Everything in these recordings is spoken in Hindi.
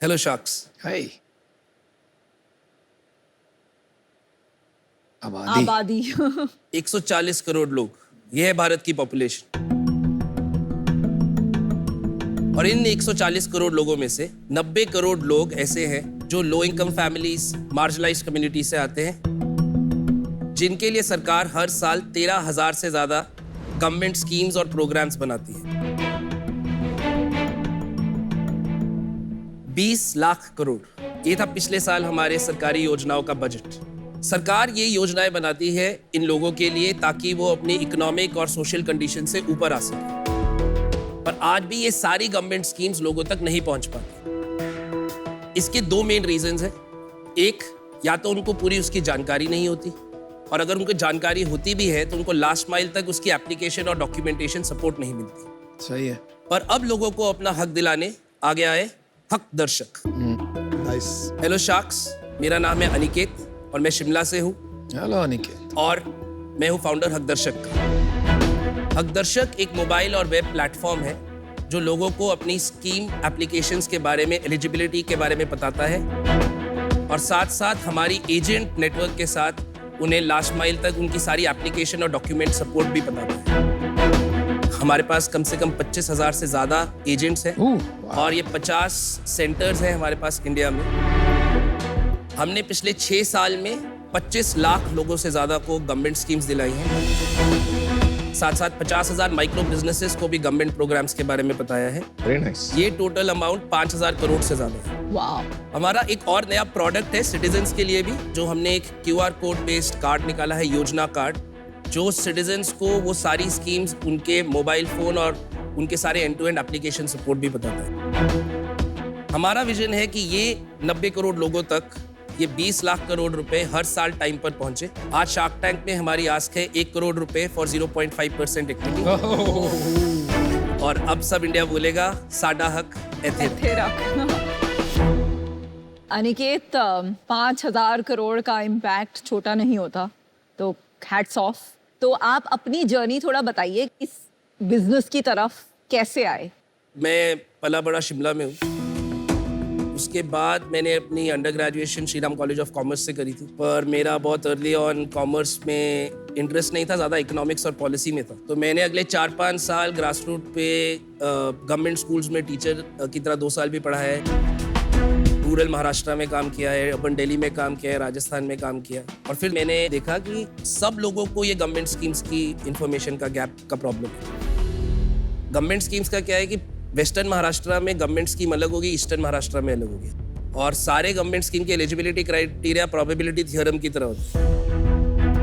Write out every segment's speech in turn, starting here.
Hello sharks. हाय। आबादी। आबादी 140 करोड़ लोग, ये है भारत की पॉपुलेशन। और इन 140 करोड़ लोगों में से 90 करोड़ लोग ऐसे हैं जो low income families, marginalised community से आते हैं, जिनके लिए सरकार हर साल 13,000 से ज्यादा गवर्नमेंट स्कीम्स और प्रोग्राम्स बनाती है। 20 लाख करोड़, ये था पिछले साल हमारे सरकारी योजनाओं का बजट। सरकार ये योजनाएं बनाती है इन लोगों के लिए ताकि वो अपनी इकोनॉमिक और सोशल कंडीशन से ऊपर आ सके। पर आज भी ये सारी गवर्नमेंट स्कीम्स लोगों तक नहीं पहुंच पाती। इसके दो मेन रीजंस हैं। एक, या तो उनको पूरी उसकी जानकारी नहीं होती, और अगर उनको जानकारी होती भी है तो उनको लास्ट माइल तक उसकी एप्लीकेशन और डॉक्यूमेंटेशन सपोर्ट नहीं मिलती। सही है। पर अब लोगों को अपना हक दिलाने आ गया है हक दर्शक। नाइस। हेलो शार्क्स, मेरा नाम है अनिकेत और मैं शिमला से हूँ, हेलो अनिकेत। और मैं हूँ फाउंडर हक दर्शक का। हक दर्शक एक मोबाइल और वेब प्लेटफॉर्म है जो लोगों को अपनी स्कीम एप्लीकेशंस के बारे में, एलिजिबिलिटी के बारे में बताता है, और साथ साथ हमारी एजेंट नेटवर्क के साथ उन्हें लास्ट माइल तक उनकी सारी एप्लीकेशन और डॉक्यूमेंट सपोर्ट भी बताता है। हमारे पास कम से कम 25,000 से ज़्यादा एजेंट्स हैं, और ये 50 सेंटर्स हैं हमारे पास इंडिया में। हमने पिछले 6 साल में 25 लाख लोगों से ज़्यादा को गवर्नमेंट स्कीम्स दिलाई हैं। साथ साथ 50,000 माइक्रो बिजनेसेस को भी गवर्नमेंट प्रोग्राम्स के बारे में बताया है। Very nice. ये टोटल अमाउंट 5,000 करोड़ से ज़्यादा है। वाह। हमारा एक और नया प्रोडक्ट है सिटीजन्स के लिए भी, जो हमने एक QR कोड बेस्ड कार्ड निकाला है, योजना कार्ड, जो सिटीजन्स को वो सारी स्कीम्स उनके मोबाइल फोन और उनके सारे end to end application support भी बताता है। हमारा विजन है कि ये 90 करोड़ लोगों तक ये 20 लाख करोड़ रुपए हर साल टाइम पर पहुंचे। आज शार्क टैंक में हमारी आस्क है 1 करोड़ रुपए फॉर 0.5% इक्विटी। और अब सब इंडिया बोलेगा साडा हक एथे। अनिकेत, 5,000 करोड़ का इम्पैक्ट छोटा नहीं होता, तो हैट्स ऑफ। तो आप अपनी जर्नी थोड़ा बताइए, इस बिजनेस की तरफ कैसे आए? मैं पला बड़ा शिमला में हूँ। उसके बाद मैंने अपनी under graduation Shri Ram college of commerce से करी थी, पर मेरा बहुत अर्ली ऑन कॉमर्स में इंटरेस्ट नहीं था, ज़्यादा इकोनॉमिक्स और पॉलिसी में था। तो मैंने अगले 4-5 साल ग्रास रूट पे गवर्नमेंट स्कूल्स में टीचर की तरह 2 साल भी पढ़ा है। रूरल महाराष्ट्र में काम किया है, अर्बन दिल्ली में काम किया है, राजस्थान में काम किया। और फिर मैंने देखा कि सब लोगों को ये गवर्नमेंट स्कीम्स की इंफॉर्मेशन का गैप का प्रॉब्लम है। गवर्नमेंट स्कीम्स का क्या है कि वेस्टर्न महाराष्ट्र में गवर्नमेंट स्कीम अलग होगी, ईस्टर्न महाराष्ट्र में अलग होगी, और सारे गवर्नमेंट स्कीम के एलिजिबिलिटी क्राइटेरिया प्रोबेबिलिटी थ्योरम की तरह होती है।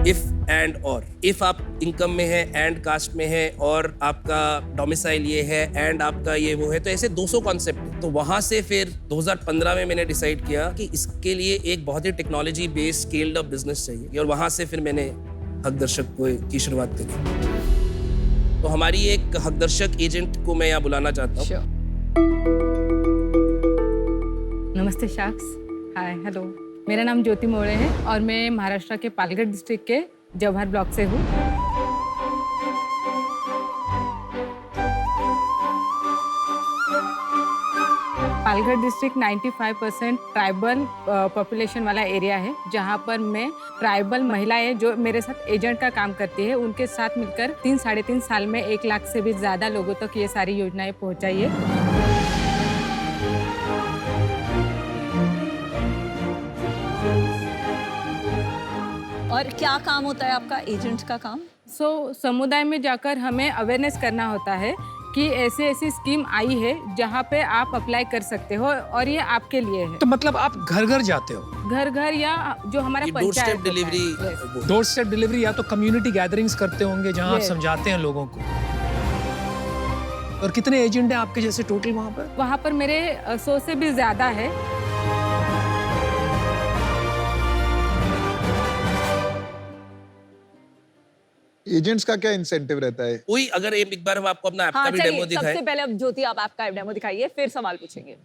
इफ एंड और, इफ आप इनकम में है, एंड कास्ट में है, और आपका डोमिसाइल ये है, एंड आपका ये वो है, तो ऐसे 200 कॉन्सेप्ट है। तो वहां से फिर 2015 में मैंने डिसाइड किया कि इसके लिए एक बहुत ही technology based scaled up business चाहिए, और वहां से फिर मैंने हक दर्शक की शुरुआत करी। तो हमारी एक हक दर्शक एजेंट को मैं यहाँ बुलाना चाहता हूँ। नमस्ते शार्क्स। हाय, हेलो। मेरा नाम ज्योति मोरे है और मैं महाराष्ट्र के पालघर डिस्ट्रिक्ट के जवाहर ब्लॉक से हूँ। पालघर डिस्ट्रिक्ट 95% ट्राइबल पॉपुलेशन वाला एरिया है, जहाँ पर मैं ट्राइबल महिलाएं जो मेरे साथ एजेंट का काम करती है, उनके साथ मिलकर 3-3.5 साल में 1 लाख से भी ज़्यादा लोगों तक ये सारी योजनाएं पहुँचाई है। और क्या काम होता है आपका एजेंट का काम? समुदाय में जाकर हमें अवेयरनेस करना होता है कि ऐसी ऐसी स्कीम आई है जहाँ पे आप अप्लाई कर सकते हो, और ये आपके लिए है। तो मतलब आप घर घर जाते हो? घर घर, या जो हमारा door step delivery. Door step delivery, या तो कम्युनिटी गैदरिंग्स करते होंगे जहाँ आप समझाते हैं लोगों को। और कितने एजेंट हैं आपके जैसे टोटल वहाँ पर? वहाँ पर मेरे 100 से भी ज्यादा है। एजेंट्स का क्या इंसेंटिव रहता है? कोई अगर एक बार हम आपको अपना ऐप का भी डेमो दिखाएं। सबसे पहले अब ज्योति आप ऐप का डेमो दिखाइए, फिर सवाल पूछेंगे।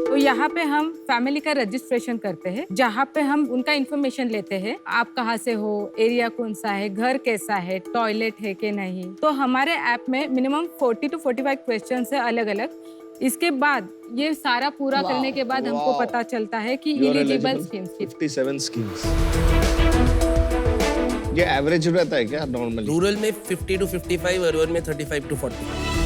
तो यहाँ पे हम फैमिली का रजिस्ट्रेशन करते हैं, जहाँ पे हम उनका इन्फॉर्मेशन लेते हैं। आप कहाँ से हो, एरिया कौन सा है, घर कैसा है, टॉयलेट है कि नहीं। तो हमारे ऐप में मिनिमम 40 to 45 क्वेश्चन है अलग अलग, इसके बाद ये सारा पूरा करने के बाद हमको पता चलता है कि एलिजिबल स्कीम्स 57 स्कीम्स। ये एवरेज रहता है क्या नॉर्मली? रूरल में 50 to 55, अर्बन में 35 to 40।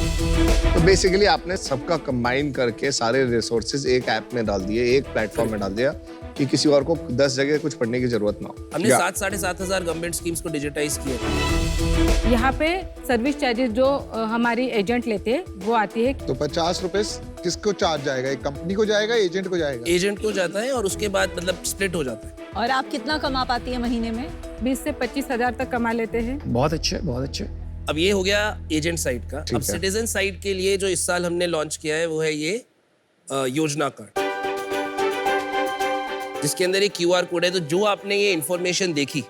तो बेसिकली आपने सबका कंबाइन करके सारे रिसोर्सेज एक ऐप में डाल दिए, एक प्लेटफॉर्म में डाल दिया कि किसी और को 10 जगह कुछ पढ़ने की जरूरत ना हो। हमने 7,500 गवर्नमेंट स्कीम्स को डिजिटाइज किया। यहाँ पे सर्विस चार्जेस जो हमारी एजेंट लेते हैं वो आती है। तो 50 रुपए किसको चार्ज जाएगा? एक कंपनी को जाएगा, एजेंट को जाएगा? एजेंट को जाता है और उसके बाद मतलब स्प्लिट हो जाता है। और आप कितना कमा पाती है महीने में? 20 से 25 हजार तक कमा लेते हैं। बहुत अच्छे, बहुत अच्छे। अब ये हो गया एजेंट साइड का। अब सिटीजन साइड के लिए जो इस साल हमने लॉन्च किया है वो है ये योजना कार्ड, जिसके अंदर एक QR कोड है। तो जो आपने ये इन्फॉर्मेशन देखी,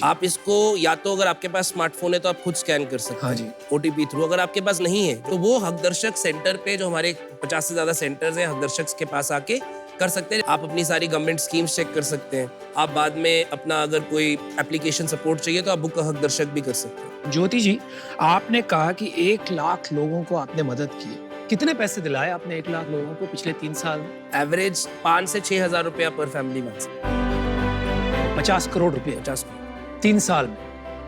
आप इसको या तो अगर आपके पास स्मार्टफोन है तो आप खुद स्कैन कर सकते हैं OTP थ्रू। अगर आपके पास नहीं है तो वो हकदर्शक सेंटर पे, जो हमारे 50 से ज्यादा सेंटर्स हैं, हकदर्शक के पास आके कर सकते हैं। आप अपनी सारी गवर्नमेंट स्कीम्स चेक कर सकते हैं। आप बाद में अपना अगर कोई एप्लीकेशन सपोर्ट चाहिए तो आप बुक हकदर्शक भी कर सकते हैं। ज्योति जी, आपने कहा कि 1 लाख लोगों को आपने मदद की। कितने पैसे दिलाए आपने 1 लाख लोगों को पिछले 3 साल में? एवरेज 5 से 6 हजार रुपया पर फैमिली में। 50 करोड़ रुपए 3 साल में।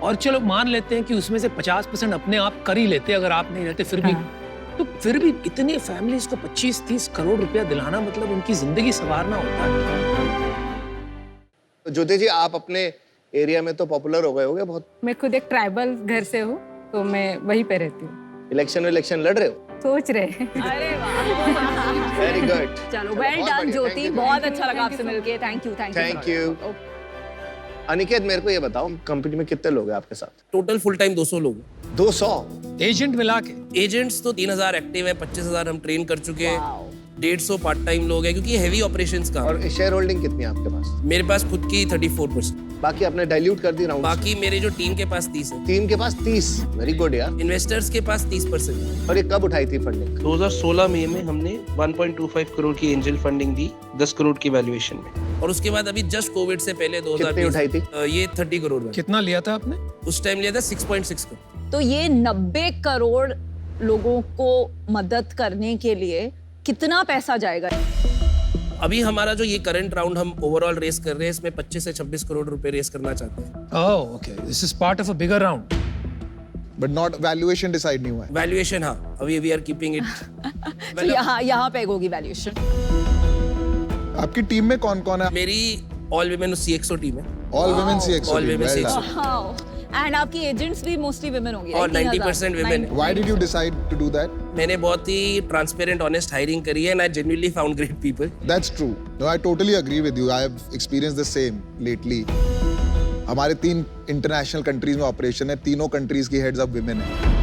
और चलो मान लेते हैं कि उसमें से 50% अपने आप कर ही लेते, अगर आप नहीं रहते फिर भी तो फिर भी इतनी फैमिलीज को 25-30 करोड़ रुपया दिलाना मतलब उनकी जिंदगी संवारना होता है। तो ज्योति जी, आप अपने एरिया में तो पॉपुलर हो गए होगे बहुत। मैं खुद एक ट्राइबल घर से हूँ, तो मैं वहीं पे रहती हूँ। इलेक्शन लड़ रहे हो? सोच रहे हैं। अरे वाह, वेरी गुड। चलो वेल डन ज्योति, बहुत अच्छा लगा आपसे मिलके। Thank you. अनिकेत, मेरे को ये बताओ, कंपनी में कितने लोग हैं आपके साथ? टोटल फुल टाइम 200 लोग। 200 एजेंट मिला के? एजेंट्स तो 3,000 एक्टिव है, 25,000 हम ट्रेन कर चुके हैं, 150 पार्ट टाइम लोग हैं, क्योंकि ये हैवी ऑपरेशंस का। और शेयर होल्डिंग कितनी है आपके पास? मेरे पास खुद की 34%। बाकी आपने डाइल्यूट कर दी राउंड? बाकी मेरे जो टीम के पास 30 है। टीम के पास 30? वेरी गुड यार। इन्वेस्टर्स के पास 30%। और ये कब उठाई थी फंडिंग? 2016 में हमने 1.25 करोड़ की एंजल फंडिंग दी, 10 करोड़ की वैल्यूएशन में। और उसके बाद अभी जस्ट कोविड से पहले 2020 कितनी उठाई थी? ये 30 करोड़। कितना लिया था आपने उस टाइम? लिया था 6.6 करोड़। तो ये 90 करोड़ लोगों को मदद करने के लिए कितना पैसा जाएगा? अभी हमारा जो ये करंट राउंड हम ओवरऑल रेस कर रहे हैं, इसमें 25 से 26 करोड़ रुपए रेस करना चाहते हैं। Oh okay, this is part of a bigger round. But not valuation decide नहीं हुआ है। वैल्यूएशन, हाँ, अभी वी आर कीपिंग इट। तो यहाँ पे होगी वैल्यूएशन। आपकी टीम में कौन कौन है? मेरी ऑल विमेन CXO टीम है। All women CXO All women CXO। And आपकी एजेंट्स भी मोस्टली विमेन होंगी? और 90% women है। Why did you decide to do that? मैंने बहुत ही ट्रांसपेरेंट ऑनेस्ट हायरिंग करी है, and I genuinely found great people. That's true. No, I totally agree with you. I have experienced the same lately. हमारे 3 इंटरनेशनल कंट्रीज में ऑपरेशन है, तीनों कंट्रीज की हेड्स अब विमेन है।